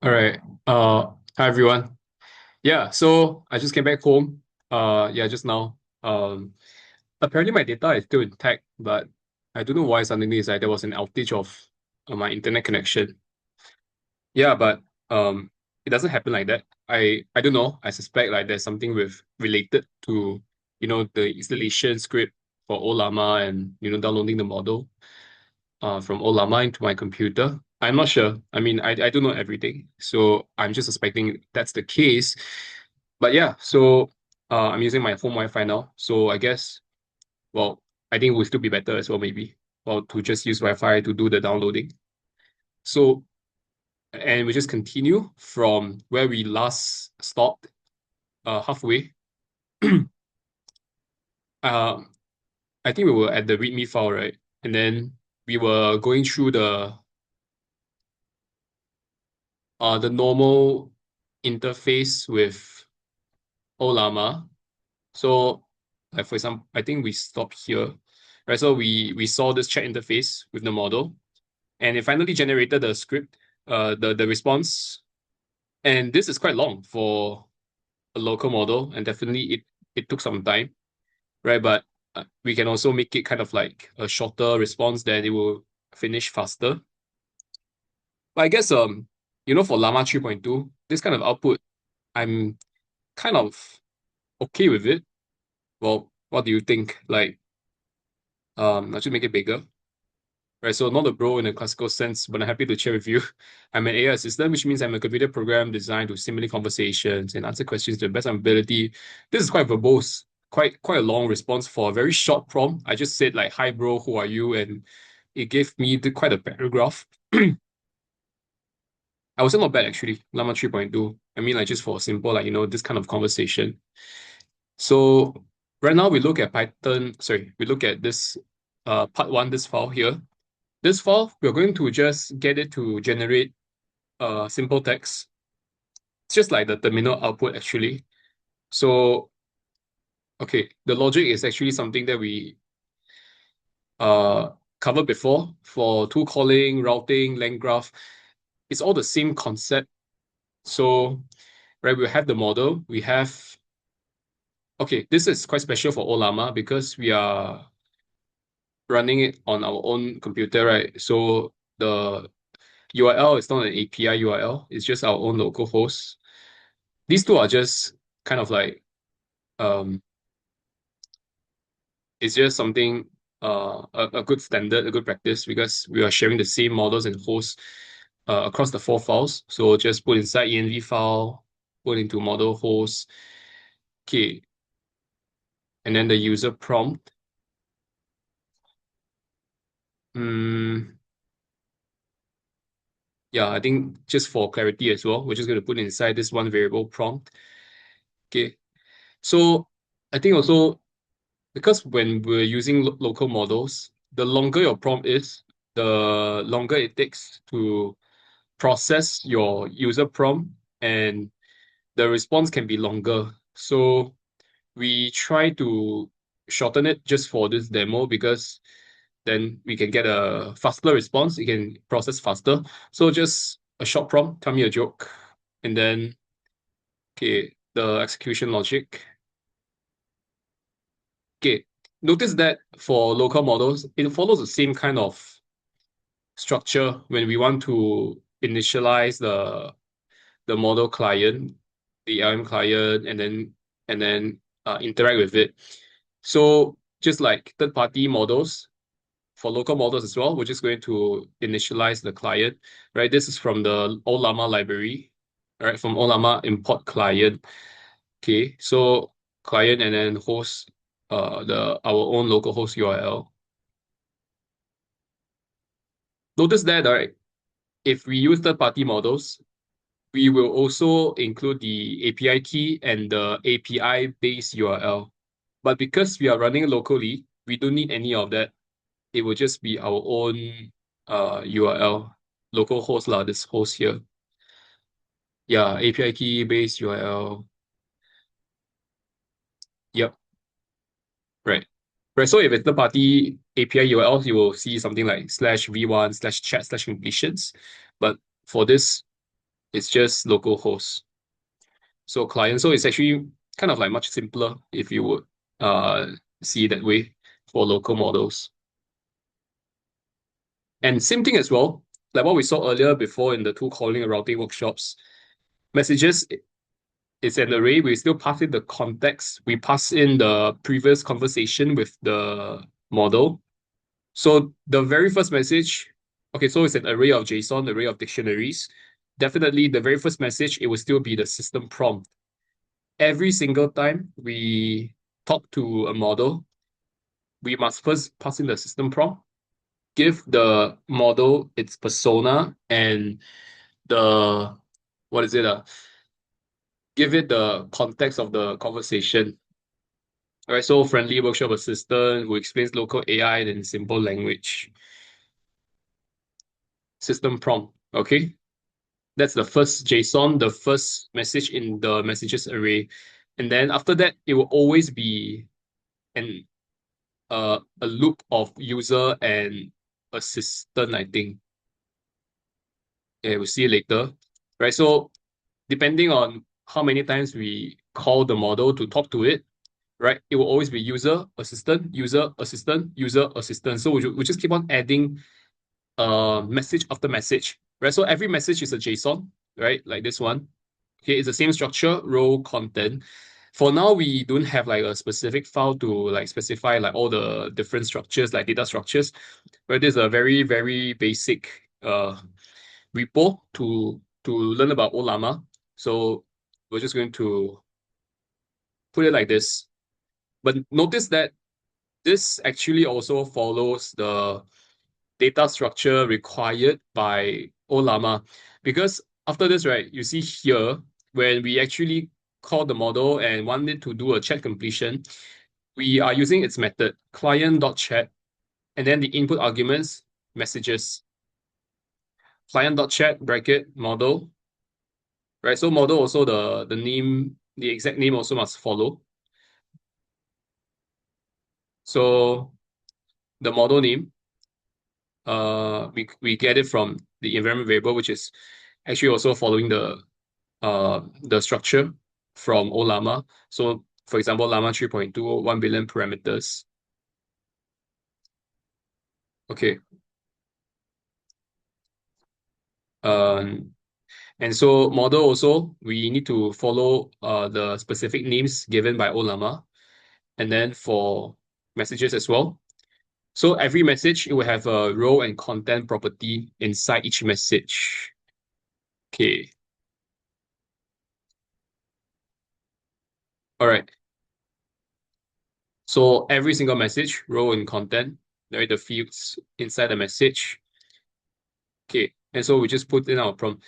All right. Hi everyone. Yeah, so I just came back home. Yeah, just now. Apparently my data is still intact, but I don't know why suddenly it's like there was an outage of my internet connection. Yeah, but it doesn't happen like that. I don't know. I suspect like there's something with related to the installation script for Ollama and downloading the model from Ollama into my computer. I'm not sure. I mean, I don't know everything, so I'm just suspecting that's the case. But yeah, so I'm using my home Wi-Fi now. So I guess, well, I think it would still be better as well, maybe, well, to just use Wi-Fi to do the downloading. So, and we just continue from where we last stopped, halfway. Um, I think we were at the README file, right? And then we were going through the normal interface with Ollama. So, like for example, I think we stopped here, right? So we saw this chat interface with the model, and it finally generated the script, the response, and this is quite long for a local model, and definitely it took some time, right? But we can also make it kind of like a shorter response that it will finish faster. But I guess for Llama 3.2, this kind of output, I'm kind of okay with it. Well, what do you think? Like, I should make it bigger, right? So not a bro in a classical sense, but I'm happy to share with you. I'm an AI assistant, which means I'm a computer program designed to simulate conversations and answer questions to the best of my ability. This is quite verbose, quite a long response for a very short prompt. I just said like, "Hi, bro, who are you?" and it gave me quite a paragraph. I was not bad actually. Llama 3.2. I mean, like just for a simple this kind of conversation. So right now we look at Python. Sorry, we look at this part one, this file here. This file, we're going to just get it to generate simple text. It's just like the terminal output actually. So, okay, the logic is actually something that we uh covered before for tool calling, routing, length graph. It's all the same concept. So, right, we have the model. We have, okay, this is quite special for Ollama because we are running it on our own computer, right? So the URL is not an API URL, it's just our own local host. These two are just kind of like um it's just something a good standard, a good practice because we are sharing the same models and hosts across the four files. So just put inside env file, put into model host, okay, and then the user prompt. Mm, yeah, I think just for clarity as well, we're just going to put inside this one variable prompt. Okay, so I think also because when we're using local models, the longer your prompt is, the longer it takes to process your user prompt and the response can be longer. So we try to shorten it just for this demo because then we can get a faster response. It can process faster. So just a short prompt, tell me a joke, and then okay, the execution logic. Okay, notice that for local models, it follows the same kind of structure when we want to initialize the model client, the LM client, and then interact with it. So just like third-party models, for local models as well, we're just going to initialize the client, right? This is from the Ollama library, right? From Ollama import client. Okay, so client and then host our own local host URL. Notice that, right? If we use third-party models, we will also include the API key and the API base URL. But because we are running locally, we don't need any of that. It will just be our own URL, local host lah, this host here. Yeah, API key base URL. Yep, right. Right. So if it's the party API URL, you will see something like /v1 /chat /completions. But for this, It's just localhost. So client, so it's actually kind of like much simpler if you would uh see it that way for local models. And same thing as well, like what we saw earlier before in the two calling and routing workshops. Messages is an array. We still pass in the context. We pass in the previous conversation with the model. So the very first message, okay, so it's an array of JSON, array of dictionaries. Definitely the very first message, it will still be the system prompt. Every single time we talk to a model, we must first pass in the system prompt, give the model its persona and the what is it? Give it the context of the conversation. All right, so friendly workshop assistant who explains local AI in simple language. System prompt. Okay. That's the first JSON, the first message in the messages array. And then after that, it will always be an a loop of user and assistant, I think. Yeah, we'll see it later. Right. So depending on how many times we call the model to talk to it, right, it will always be user, assistant, user, assistant, user, assistant. So we just keep on adding message after message, right? So every message is a JSON, right? Like this one. Okay, it's the same structure, row, content. For now, we don't have like a specific file to like specify like all the different structures, like data structures. But this is a very, very basic repo to learn about Ollama. So we're just going to put it like this. But notice that this actually also follows the data structure required by Ollama. Because after this, right, you see here, when we actually call the model and want it to do a chat completion, we are using its method, client.chat, and then the input arguments, messages, client.chat bracket model, right? So model also the name, the exact name also must follow. So the model name, we get it from the environment variable, which is actually also following the structure from Ollama. So for example, Llama 3.2, 1 billion parameters. Okay. Um, and so model also, we need to follow the specific names given by Ollama. And then for messages as well. So every message, it will have a row and content property inside each message. Okay. All right. So every single message, row and content, right? The fields inside the message. Okay. And so we just put in our prompt.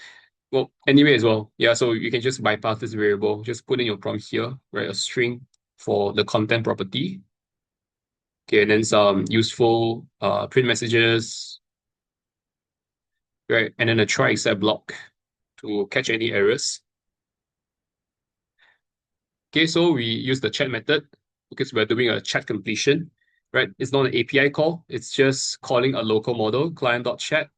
Well, anyway as well. Yeah, so you can just bypass this variable. Just put in your prompt here, right? A string for the content property. Okay, and then some useful print messages, right? And then a try except block to catch any errors. Okay, so we use the chat method because we're doing a chat completion, right? It's not an API call. It's just calling a local model, client.chat.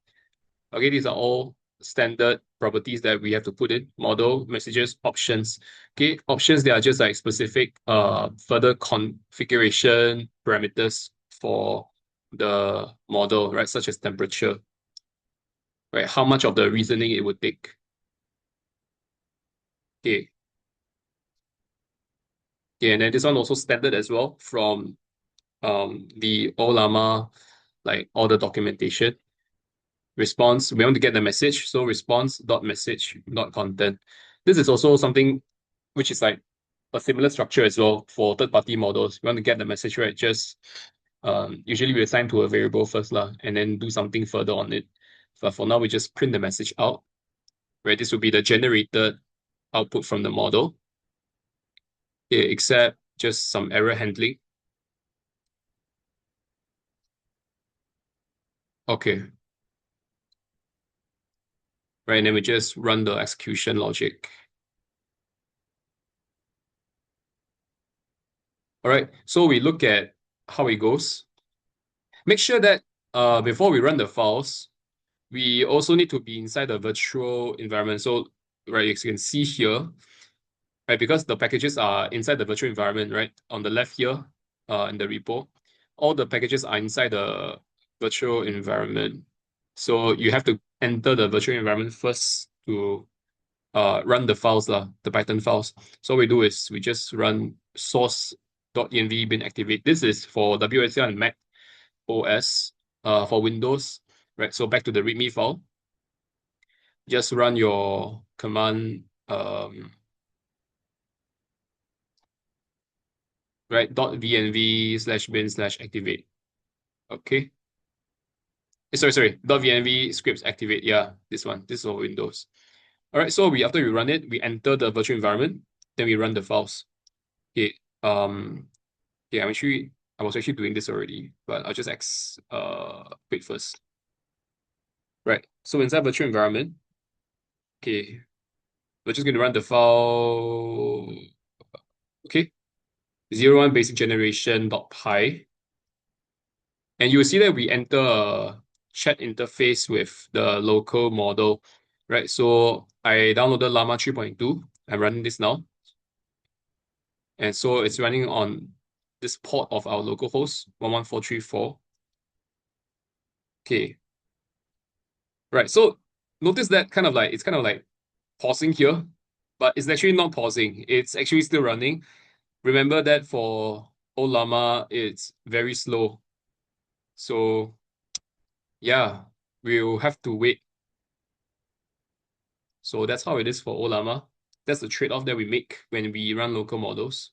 Okay, these are all standard properties that we have to put in. Model, messages, options. Okay, options, they are just like specific further configuration parameters for the model, right? Such as temperature, right? How much of the reasoning it would take. Okay. Okay, and then this one also standard as well from the Ollama, like all the documentation. Response, we want to get the message, so response dot message dot content. This is also something which is like a similar structure as well for third-party models. We want to get the message right, just usually we assign to a variable first lah, and then do something further on it. But for now, we just print the message out, right? This will be the generated output from the model, except just some error handling. Okay, right, and then we just run the execution logic. All right, so we look at how it goes. Make sure that before we run the files, we also need to be inside the virtual environment. So right, you can see here, right, because the packages are inside the virtual environment, right, on the left here, in the repo, all the packages are inside the virtual environment. So you have to enter the virtual environment first to run the files, the Python files. So what we do is we just run source.env bin activate. This is for WSL and Mac OS. For Windows, right? So back to the README file. Just run your command, right? .venv/bin/activate. Okay. Sorry. .venv scripts activate. Yeah, this one. This is for Windows. All right. So after we run it, we enter the virtual environment. Then we run the files. Okay. Yeah, I was actually doing this already, but I'll just wait first. Right. So inside virtual environment, okay, we're just going to run the file. Okay. 01 basic generation dot py. And you'll see that we enter a chat interface with the local model, right? So I downloaded Llama 3.2. I'm running this now. And so it's running on this port of our local host, 11434. Okay. Right. So notice that it's kind of like pausing here, but it's actually not pausing. It's actually still running. Remember that for Ollama, it's very slow. So yeah, we'll have to wait. So that's how it is for Ollama. That's the trade-off that we make when we run local models.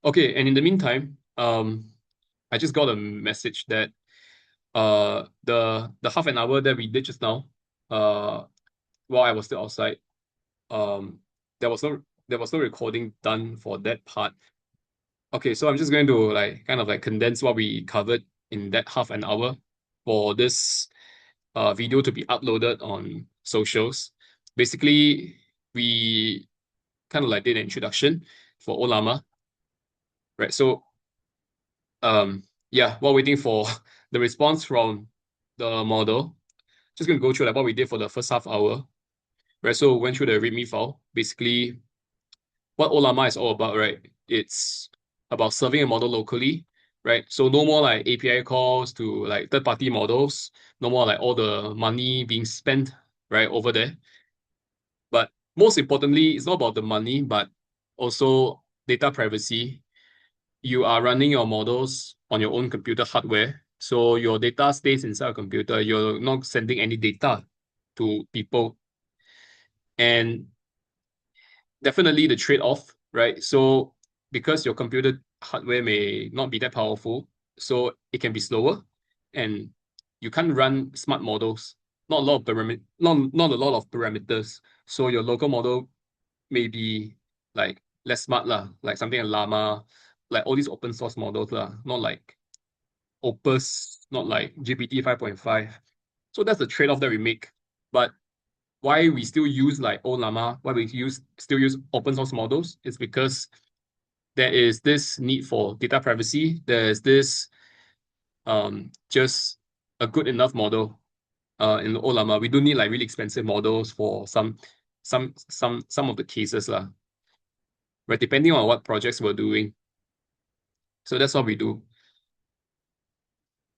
Okay, and in the meantime, I just got a message that the half an hour that we did just now, while I was still outside, um there was no recording done for that part. Okay, so I'm just going to kind of condense what we covered in that half an hour for this video to be uploaded on socials. Basically, we kind of did an introduction for Ollama, right? So yeah, while waiting for the response from the model, just gonna go through what we did for the first half hour, right? So went through the README file. Basically, what Ollama is all about, right? It's about serving a model locally, right? So no more API calls to third-party models, no more all the money being spent right over there. But most importantly, it's not about the money, but also data privacy. You are running your models on your own computer hardware. So your data stays inside a computer. You're not sending any data to people. And definitely the trade-off, right? So because your computer hardware may not be that powerful, so it can be slower, and you can't run smart models. Not a lot of parameters. So your local model may be less smart lah, like something like Llama, like all these open source models lah, not like Opus, not like GPT 5.5. So that's the trade-off that we make. But why we still use Ollama, why we still use open source models is because there is this need for data privacy. There's this just a good enough model in Ollama. We don't need really expensive models for some of the cases lah. Right, depending on what projects we're doing. So that's what we do.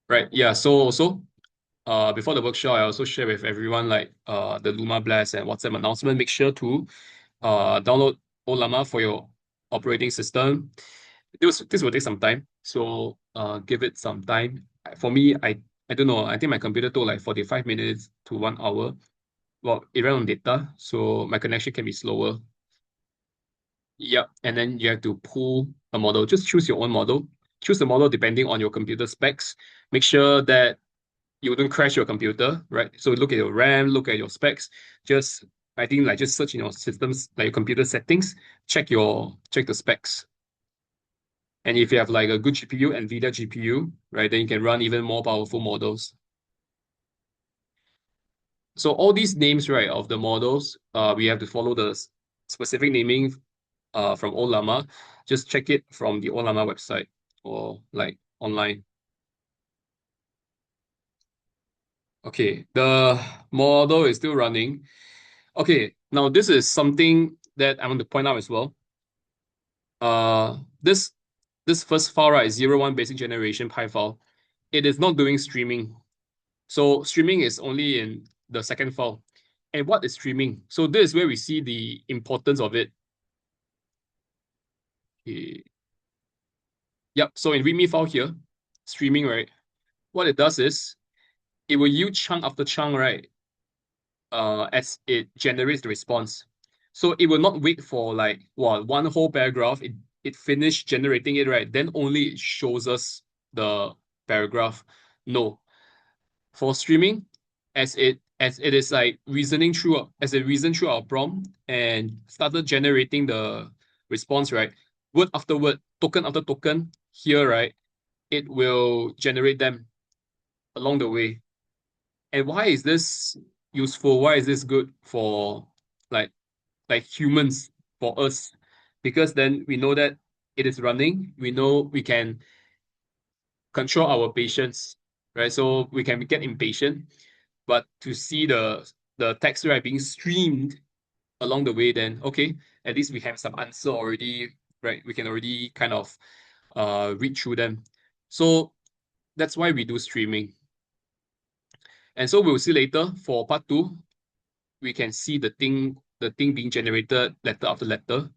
Right. Yeah. So before the workshop, I also share with everyone the Luma Blast and WhatsApp announcement. Make sure to download Ollama for your operating system. This will take some time, so give it some time. For me, I don't know. I think my computer took 45 minutes to 1 hour. Well, it ran on data, so my connection can be slower. Yep, and then you have to pull a model. Just choose your own model. Choose the model depending on your computer specs. Make sure that you don't crash your computer, right? So look at your RAM, look at your specs. Just I think just search in your systems, your computer settings, check the specs. And if you have a good GPU, NVIDIA GPU, right, then you can run even more powerful models. So all these names, right, of the models, we have to follow the specific naming from Ollama. Just check it from the Ollama website or online. Okay, the model is still running. Okay, now this is something that I want to point out as well. This first file, right, 01 basic generation Py file, it is not doing streaming. So streaming is only in the second file. And what is streaming? So this is where we see the importance of it. Okay. Yep. So in README file here, streaming, right? What it does is it will use chunk after chunk, right? As it generates the response. So it will not wait for like one whole paragraph. It finished generating it, right? Then only it shows us the paragraph. No. For streaming, as it is like reasoning through as it reasoned through our prompt and started generating the response, right? Word after word, token after token, here, right? It will generate them along the way. And why is this useful? Why is this good for like humans, for us? Because then we know that it is running. We know we can control our patience, right? So we can get impatient, but to see the text, right, being streamed along the way, then okay, at least we have some answer already, right? We can already kind of read through them. So that's why we do streaming. And so we'll see later for part two, we can see the thing being generated letter after letter.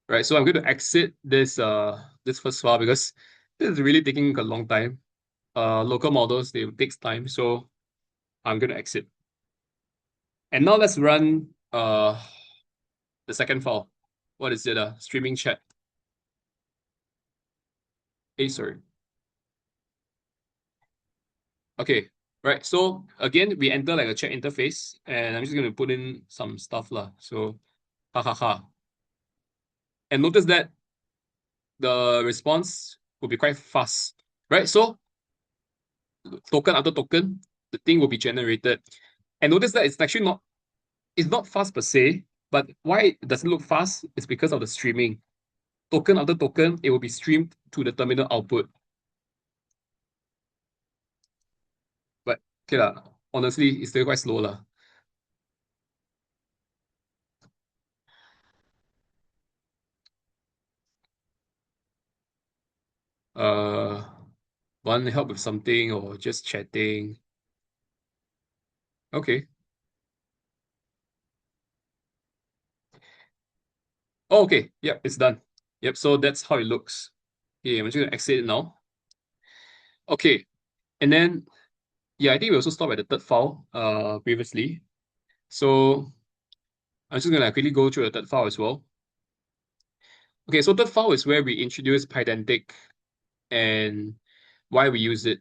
Right. So I'm going to exit this first file because this is really taking a long time. Local models, they takes time. So I'm going to exit. And now let's run the second file. What is it? Streaming chat. Hey, sorry. Okay. Right. So again, we enter like a chat interface, and I'm just going to put in some stuff lah. So, ha ha ha. And notice that the response will be quite fast, right? So token after token, the thing will be generated. And notice that it's not fast per se, but why it doesn't look fast is because of the streaming. Token after token, it will be streamed to the terminal output. But okay lah, honestly, it's still quite slow lah. Uh, Want help with something or just chatting? Okay. Oh, okay. Yep, it's done. Yep, so that's how it looks. Okay, I'm just gonna exit it now. Okay, and then yeah, I think we also stopped at the third file previously. So I'm just gonna quickly go through the third file as well. Okay, so third file is where we introduce Pydantic and why we use it.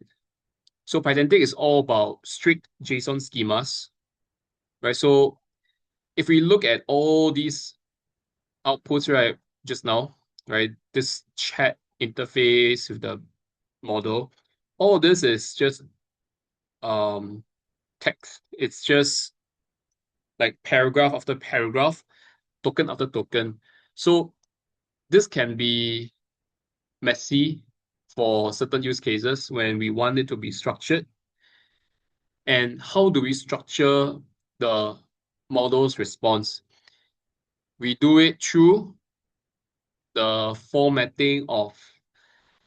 So Pydantic is all about strict JSON schemas, right? So if we look at all these outputs, right, just now, right, this chat interface with the model, all this is just um text. It's just like paragraph after paragraph, token after token. So this can be messy for certain use cases when we want it to be structured. And how do we structure the model's response? We do it through the formatting of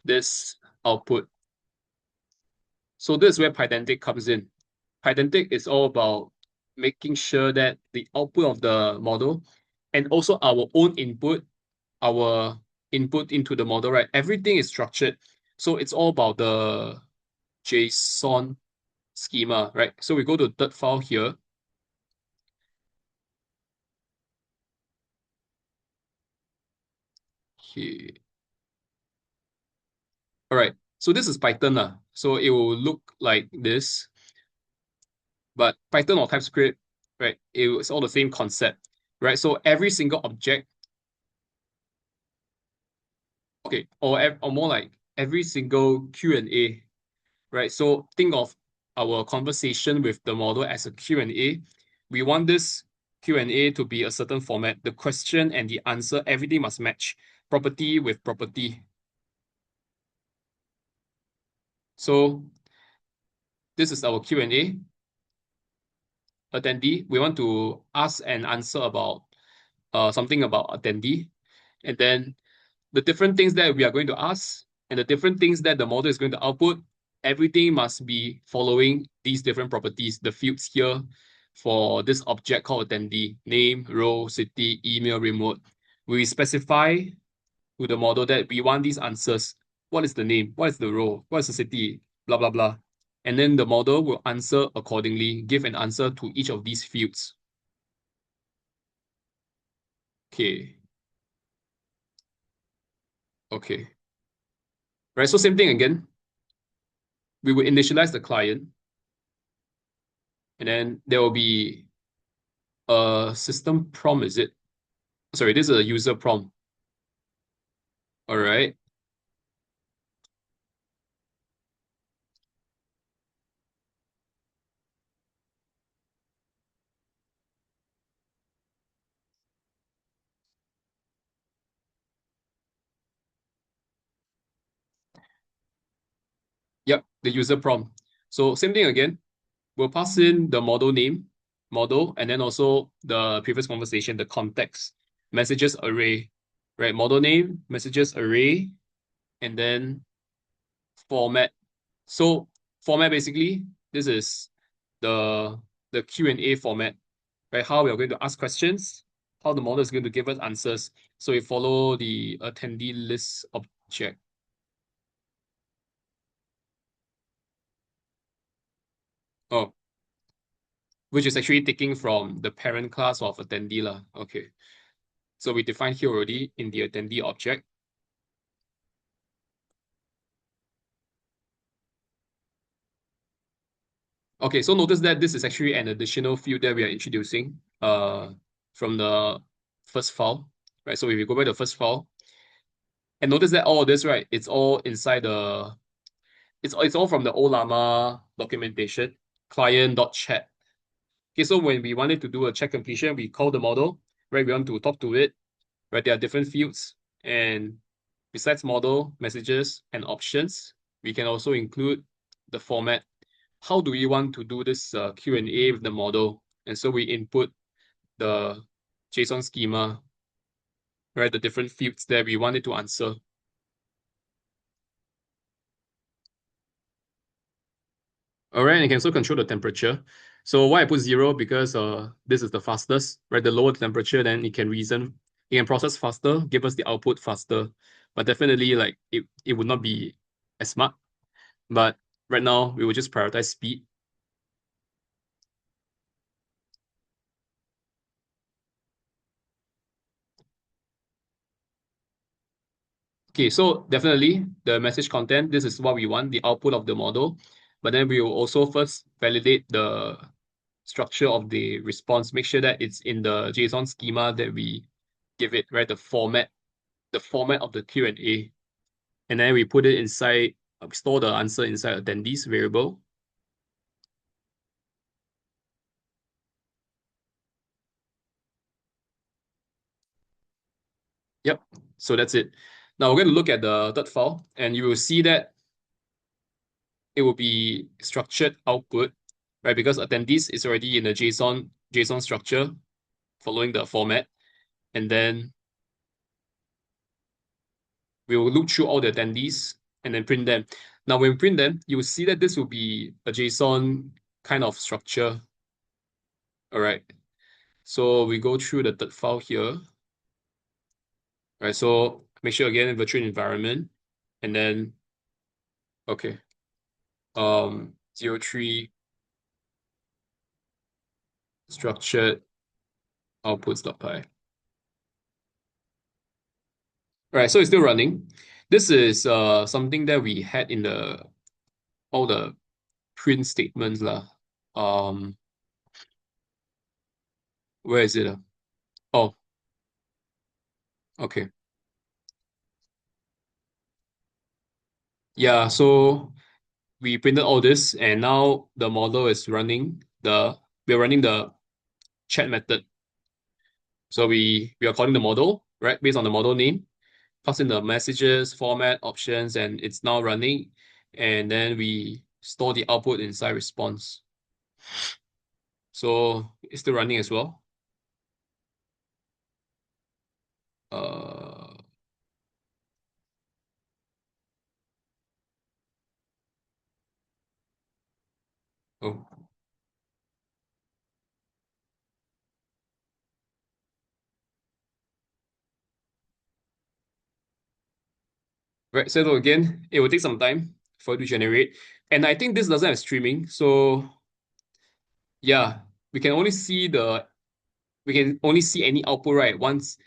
this output. So this is where Pydantic comes in. Pydantic is all about making sure that the output of the model and also our input into the model, right? Everything is structured. So it's all about the JSON schema, right? So we go to the third file here. Okay. All right. So this is Python. So it will look like this, but Python or TypeScript, right? It's all the same concept, right? So every single object, okay, or more like every single Q&A, right? So think of our conversation with the model as a Q&A. We want this Q&A to be a certain format. The question and the answer, everything must match property with property. So this is our Q&A attendee. We want to ask and answer about something about attendee, and then the different things that we are going to ask and the different things that the model is going to output, everything must be following these different properties, the fields here for this object called attendee, name, role, city, email, remote. We specify to the model that we want these answers. What is the name? What is the role? What is the city? Blah, blah, blah. And then the model will answer accordingly, give an answer to each of these fields. Okay. Okay. Right, so same thing again. We will initialize the client, and then there will be a system prompt, is it? Sorry, this is a user prompt. All right. Yep, the user prompt. So same thing again. We'll pass in the model name, model, and then also the previous conversation, the context, messages array, right? Model name, messages array, and then format. So format basically, this is the Q&A format, right? How we are going to ask questions, how the model is going to give us answers. So we follow the attendee list object. Oh, which is actually taking from the parent class of attendee lah. Okay. So we define here already in the attendee object. Okay, so notice that this is actually an additional field that we are introducing from the first file, right? So if you go back to the first file, and notice that all of this, right, it's all inside the, it's all from the Ollama documentation, client.chat. Okay, so when we wanted to do a check completion, we call the model, right? We want to talk to it, right? There are different fields, and besides model, messages, and options, we can also include the format. How do we want to do this Q&A with the model? And so we input the JSON schema, right? The different fields that we wanted to answer. All right, and you can also control the temperature. So why I put 0? Because this is the fastest, right? The lower the temperature, then it can reason, it can process faster, give us the output faster. But definitely, like it would not be as smart. But right now, we will just prioritize speed. Okay, so definitely the message content, this is what we want, the output of the model. But then we will also first validate the structure of the response, make sure that it's in the JSON schema that we give it, right? The format of the Q&A. And then we put it inside, store the answer inside attendees variable. Yep, so that's it. Now we're going to look at the third file, and you will see that it will be structured output, right? Because attendees is already in the JSON structure following the format. And then we will look through all the attendees and then print them. Now, when we print them, you will see that this will be a JSON kind of structure. All right. So we go through the third file here. All right. So make sure again, virtual environment. And then, okay. 03 structured outputs.py. All right. So it's still running. This is something that we had in the all the print statements lah. Where is it? Oh, okay. Yeah, so we printed all this, and now the model is running we're running the chat method. So we are calling the model, right? Based on the model name, pass in the messages, format, options, and it's now running. And then we store the output inside response. So it's still running as well. Uh, oh, right. So again, it will take some time for it to generate. And I think this doesn't have streaming. So yeah, we can only see any output, right, once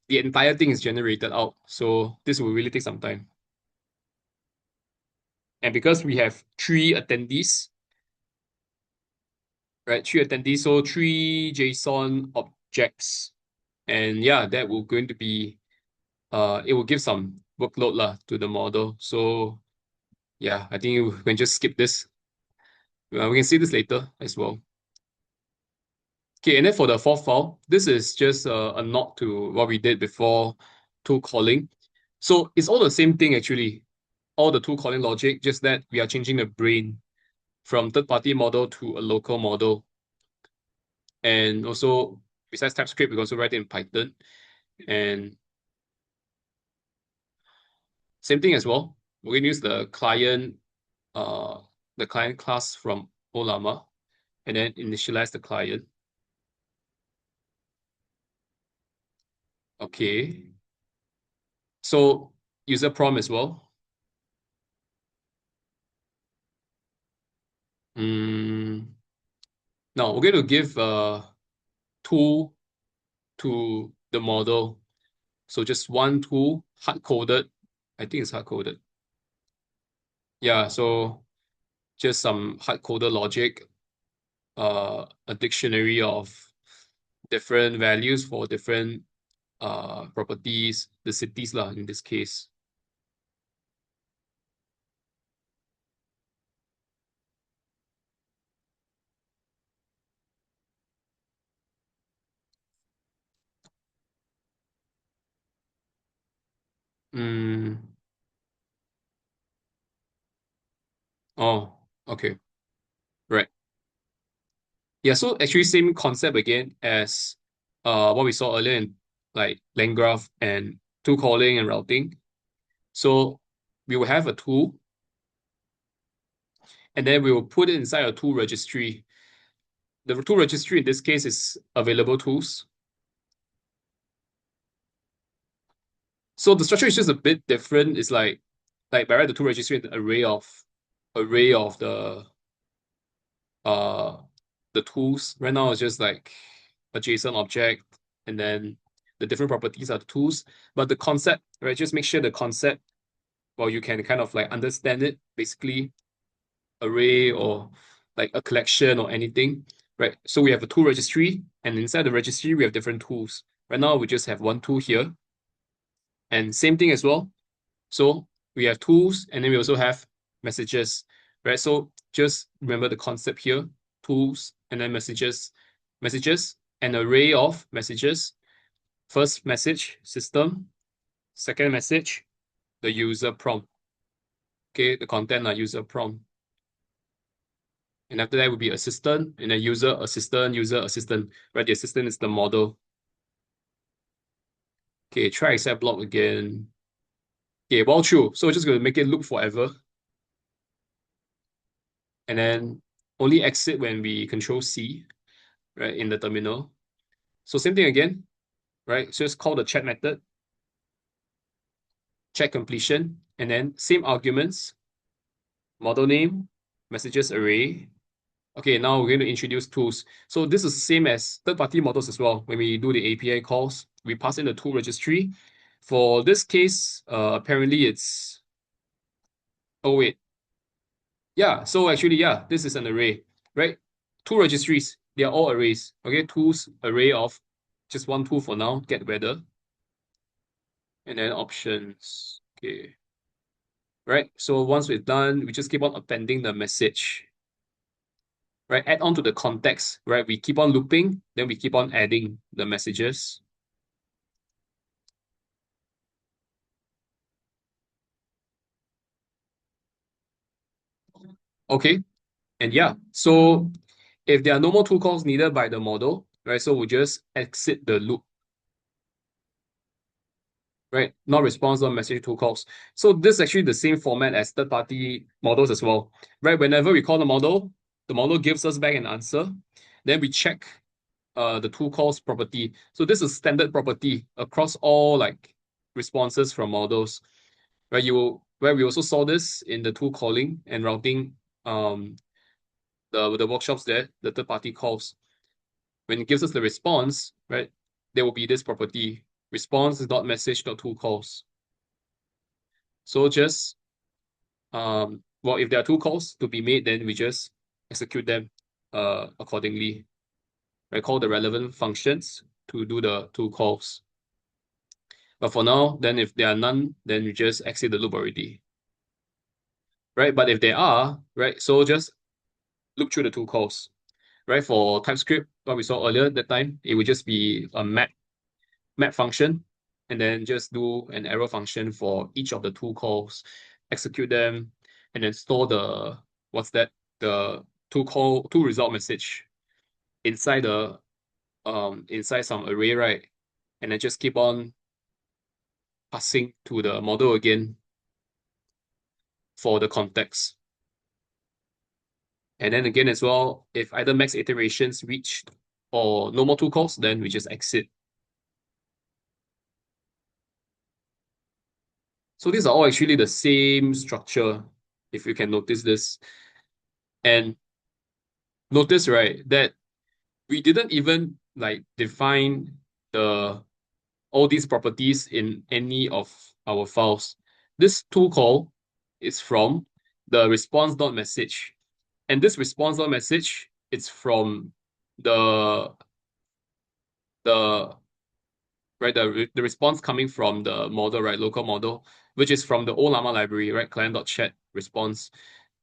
the entire thing is generated out. So this will really take some time. And because we have three attendees, right? Three attendees, so three JSON objects. And yeah, that will going to be it will give some workload lah to the model. So yeah, I think we can just skip this. We can see this later as well. Okay, and then for the fourth file, this is just a nod to what we did before tool calling. So it's all the same thing actually. All the tool calling logic, just that we are changing the brain from third-party model to a local model. And also, besides TypeScript, we can also write it in Python. And same thing as well. We're going to use the client class from Ollama, and then initialize the client. Okay. So user prompt as well. Mm, now we're going to give a tool to the model. So just one tool, hard-coded. I think it's hard-coded. Yeah, so just some hard-coded logic, a dictionary of different values for different properties, the cities lah in this case. Mm, oh, okay. Right. Yeah, so actually same concept again as what we saw earlier in like len graph and tool calling and routing. So we will have a tool and then we will put it inside a tool registry. The tool registry in this case is available tools. So the structure is just a bit different. It's like by right the tool registry is an array of uh the tools. Right now it's just like a JSON object and then the different properties are the tools. But the concept, right, just make sure the concept, well, you can kind of like understand it, basically array or like a collection or anything, right? So we have a tool registry, and inside the registry, we have different tools. Right now, we just have one tool here, and same thing as well. So we have tools, and then we also have messages, right? So just remember the concept here, tools, and then messages, an array of messages. First message, system. Second message, the user prompt. Okay, the content are user prompt. And after that would be assistant, and then user, assistant, user, assistant, right? The assistant is the model. Okay, try except block again. Okay, while true. So we're just going to make it loop forever. And then only exit when we control C, right, in the terminal. So same thing again, right? So just call the check method, check completion, and then same arguments, model name, messages array. Okay, now we're going to introduce tools. So this is the same as third-party models as well. When we do the API calls, we pass in the tool registry. For this case, apparently it's, oh wait, yeah. So actually, yeah, this is an array, right? Tool registries, they are all arrays. Okay, tools array of just one tool for now, get weather, and then options. Okay, right. So once we're done, we just keep on appending the message, right? Add on to the context, right? We keep on looping, then we keep on adding the messages. Okay. And yeah, so if there are no more tool calls needed by the model, right? So we just exit the loop, right? Not response, not message tool calls. So this is actually the same format as third-party models as well, right? Whenever we call the model gives us back an answer. Then we check the tool calls property. So this is standard property across all like responses from models, where we also saw this in the tool calling and routing the workshops there, the third-party calls. When it gives us the response, right, there will be this property response dot message dot tool calls. So just well, if there are two calls to be made, then we just execute them accordingly. Right, call the relevant functions to do the two calls. But for now, then if there are none, then we just exit the loop already. Right? But if there are, right, so just look through the two calls. Right? For TypeScript, what we saw earlier that time, it would just be a map function, and then just do an arrow function for each of the two calls, execute them, and then store the what's that? The two result message inside the inside some array, right? And then just keep on passing to the model again for the context. And then again as well, if either max iterations reached or no more two calls, then we just exit. So these are all actually the same structure, if you can notice this. And notice, right, that we didn't even like define the all these properties in any of our files. This tool call is from the response.message. And this response.message is from the the right the response coming from the model, right, local model, which is from the Ollama library, right, client.chat response,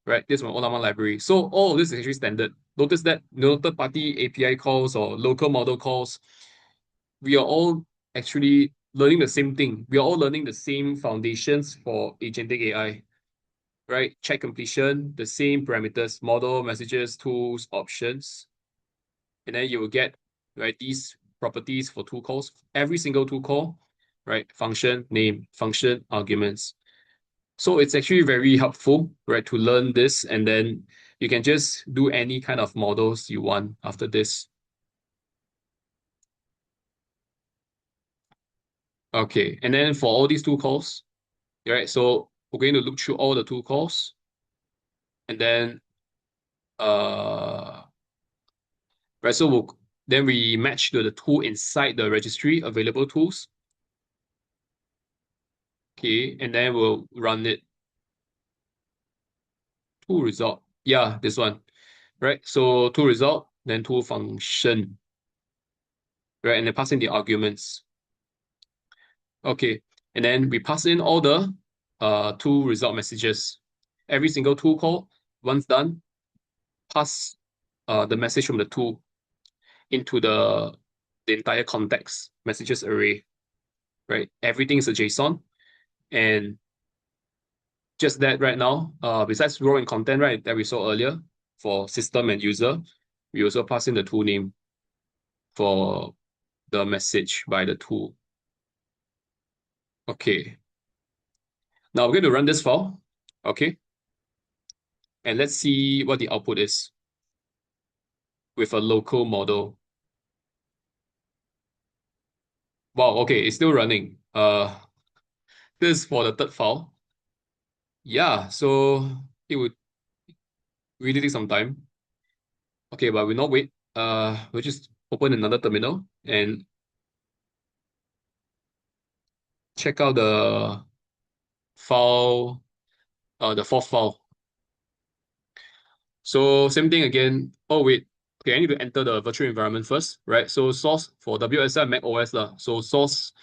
right, this is from Ollama library. So all of this is actually standard. Notice that no third party API calls or local model calls, we are all actually learning the same thing. We are all learning the same foundations for agentic AI, right? Check completion, the same parameters, model, messages, tools, options, and then you will get, right, these properties for tool calls. Every single tool call, right? Function, name, function, arguments. So it's actually very helpful, right, to learn this, and then you can just do any kind of models you want after this. Okay, and then for all these tool calls, right? So we're going to look through all the tool calls, and then right. So then we match the tool inside the registry available tools. Okay, and then we'll run it. Tool result. Yeah, this one. Right. So tool result, then tool function. Right, and then pass in the arguments. Okay, and then we pass in all the tool result messages. Every single tool call, once done, pass the message from the tool into the entire context messages array, right? Everything is a JSON, and just that right now, besides raw and content, right, that we saw earlier for system and user, we also pass in the tool name for the message by the tool. Okay, now we're going to run this file, okay, and let's see what the output is with a local model. Wow, okay, it's still running. This is for the third file. Yeah, so it would really take some time. Okay, but we'll not wait. We'll just open another terminal and check out the file, the fourth file. So same thing again. Oh wait, okay, I need to enter the virtual environment first, right? So source for WSL Mac OS lah. So source,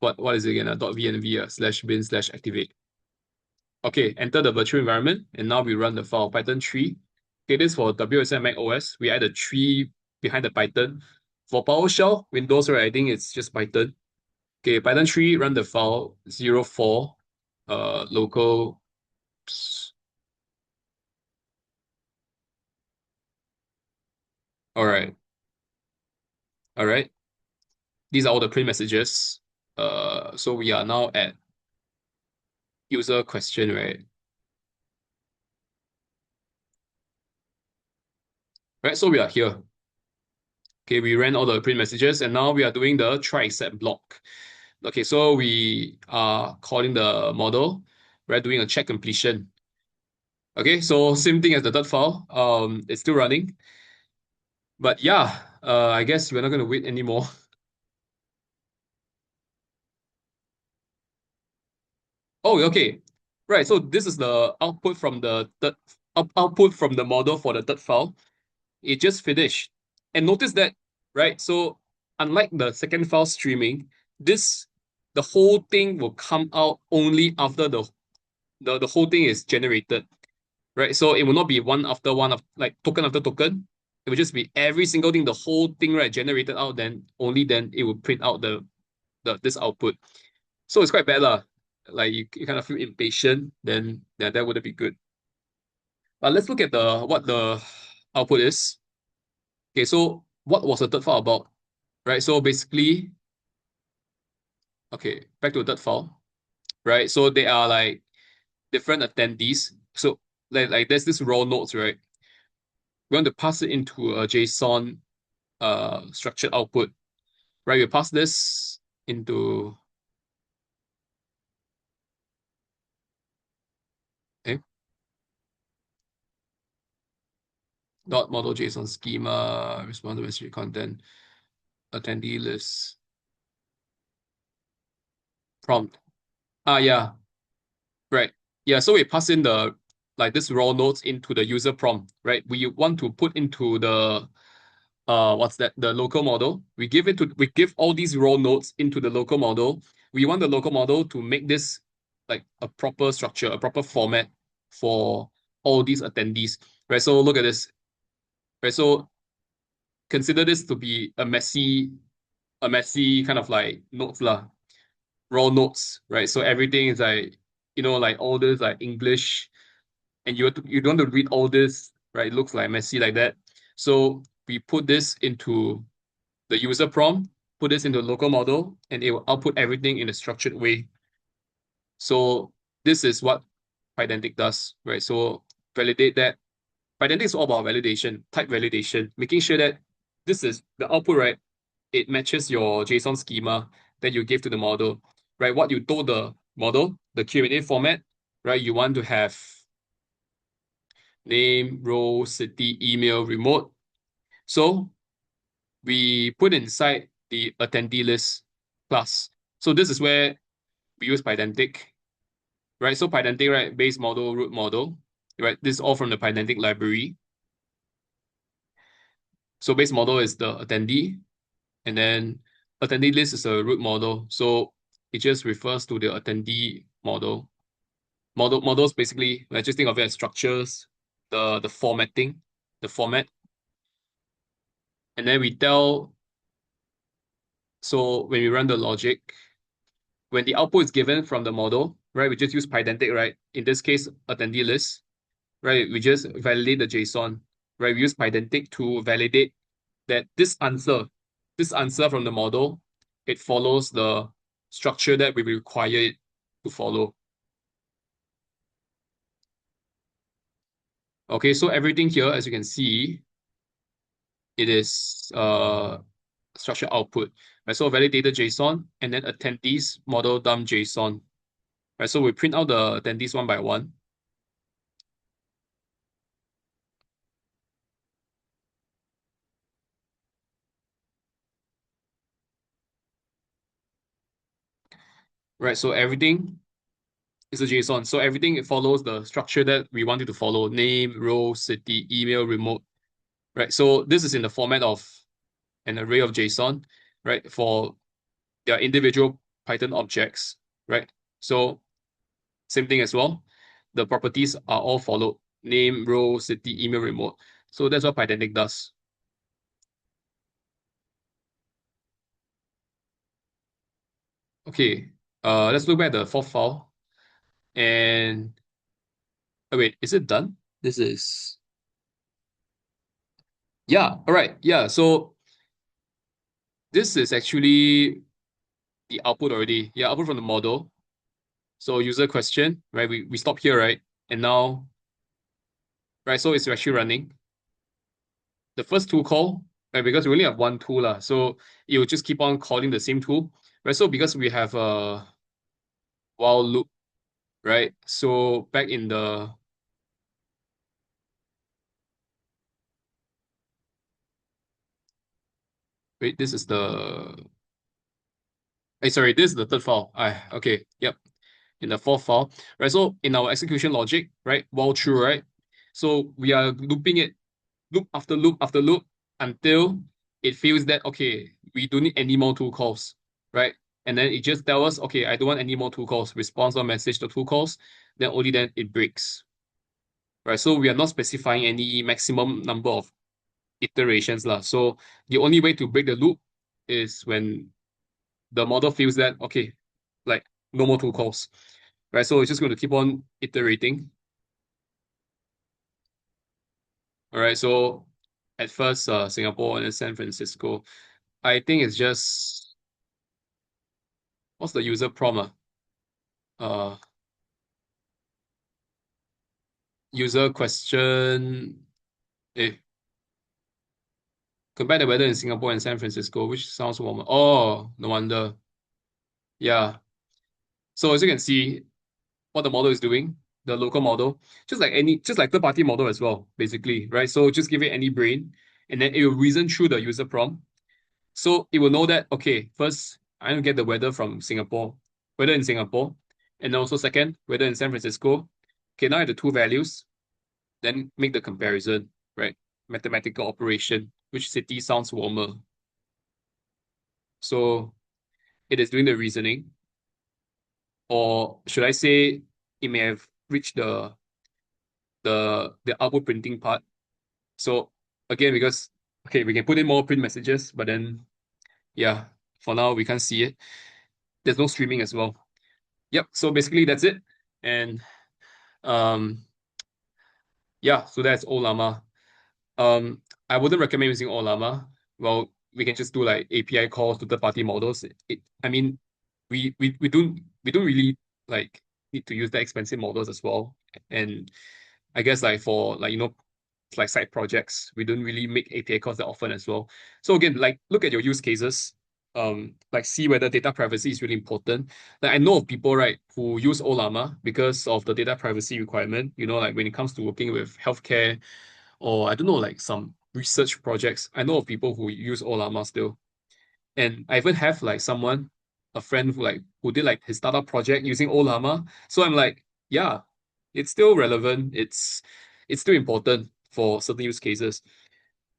what is it again? .vnv /bin /activate. Okay, enter the virtual environment, and now we run the file Python 3. Okay, this is for WSL Mac OS. We add a 3 behind the Python. For PowerShell, Windows, right, I think it's just Python. Okay, Python 3, run the file 04 local All right. All right. These are all the print messages. So we are now at user question, right? Right. So we are here. Okay, we ran all the print messages and now we are doing the try except block. Okay, so we are calling the model. We're doing a check completion. Okay, so same thing as the third file. It's still running. But yeah, I guess we're not going to wait anymore. Oh, okay. Right, so this is the output from the output from the model for the third file. It just finished. And notice that, right? So unlike the second file streaming, this the whole thing will come out only after the whole thing is generated. Right? So it will not be one after one of like token after token. It will just be every single thing, the whole thing, right, generated out, then only then it will print out the this output. So it's quite bad lah. Like you kind of feel impatient, then yeah, that wouldn't be good. But let's look at the what the output is. Okay, so what was the third file about? Right? So basically, okay, back to the third file. Right? So they are like different attendees. So like there's this raw nodes, right? We want to pass it into a JSON structured output. Right? We pass this into okay, dot model JSON schema, respond to message content, attendee list, prompt. Ah yeah, right. Yeah, so we pass in the like this raw nodes into the user prompt, right? We want to put into the what's that? The local model. We give all these raw nodes into the local model. We want the local model to make this like a proper structure, a proper format for all these attendees. Right. So look at this. Right. So consider this to be a messy kind of like notes lah, raw notes, right? So everything is like, like all this like English, and you don't want to read all this, right? It looks like messy like that. So we put this into the user prompt, put this into the local model, and it will output everything in a structured way. So this is what Pydantic does, right? So validate that. Pydantic is all about validation, type validation, making sure that this is the output, right? It matches your JSON schema that you give to the model, right? What you told the model, the Q&A format, right? You want to have name, role, city, email, remote. So we put inside the attendee list class. So this is where we use Pydantic, right? So Pydantic, right? Base model, root model, right? This is all from the Pydantic library. So base model is the attendee, and then attendee list is a root model. So it just refers to the attendee model. Models basically, like just think of it as structures, the formatting, the format, and then we tell. So when we run the logic, when the output is given from the model, right, we just use Pydantic, right? In this case, attendee list, right? We just validate the JSON, right? We use Pydantic to validate that this answer from the model, it follows the structure that we require it to follow. Okay, so everything here, as you can see, it is structure output. Right, so validated JSON and then attendees model dump JSON. Right, so we print out the attendees one by one. Right, so everything is a JSON. So everything it follows the structure that we want it to follow: name, role, city, email, remote. Right, so this is in the format of an array of JSON, right, for their individual Python objects, right? So same thing as well. The properties are all followed: name, role, city, email, remote. So that's what Pydantic does. Okay, let's look back at the fourth file. And wait, is it done? This is Yeah, all right. Yeah, so this is actually the output already. Yeah, output from the model. So user question, right? We stop here, right? And now, right, so it's actually running. The first tool call, right? Because we only have one tool, so it will just keep on calling the same tool, right? So because we have a while loop, right? So back in the wait, this is the sorry, this is the third file. Okay, yep. In the fourth file, right? So in our execution logic, right? While true, right? So we are looping it loop after loop after loop until it feels that okay, we don't need any more tool calls, right? And then it just tells us, okay, I don't want any more tool calls, response or message to tool calls, then only then it breaks. Right. So we are not specifying any maximum number of iterations. So the only way to break the loop is when the model feels that, okay, like no more tool calls. Right. So it's just going to keep on iterating. All right. So at first, Singapore and then San Francisco. I think it's just what's the user prompt? User question. Eh, compare the weather in Singapore and San Francisco, which sounds warmer. Oh, no wonder. Yeah. So as you can see, what the model is doing, the local model, just like third-party model as well, basically, right? So just give it any brain, and then it will reason through the user prompt. So it will know that, okay, first, I want to get the weather from Singapore, weather in Singapore, and also second, weather in San Francisco. Okay, now I have the two values, then make the comparison, right? Mathematical operation, which city sounds warmer. So it is doing the reasoning, or should I say it may have reached the output printing part. So again, because okay, we can put in more print messages, but then yeah, for now we can't see it. There's no streaming as well. Yep. So basically that's it. And um yeah, so that's Ollama. I wouldn't recommend using Ollama. Well, we can just do like API calls to third-party models. I mean, we don't really like need to use the expensive models as well. And I guess like for like like side projects, we don't really make API calls that often as well. So again, like look at your use cases. Like see whether data privacy is really important. Like I know of people, right, who use Ollama because of the data privacy requirement. Like when it comes to working with healthcare or I don't know, like some research projects. I know of people who use Ollama still. And I even have like a friend who did like his startup project using Ollama. So I'm like, yeah, it's still relevant. It's still important for certain use cases.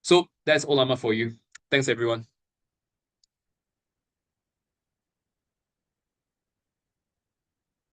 So that's Ollama for you. Thanks everyone.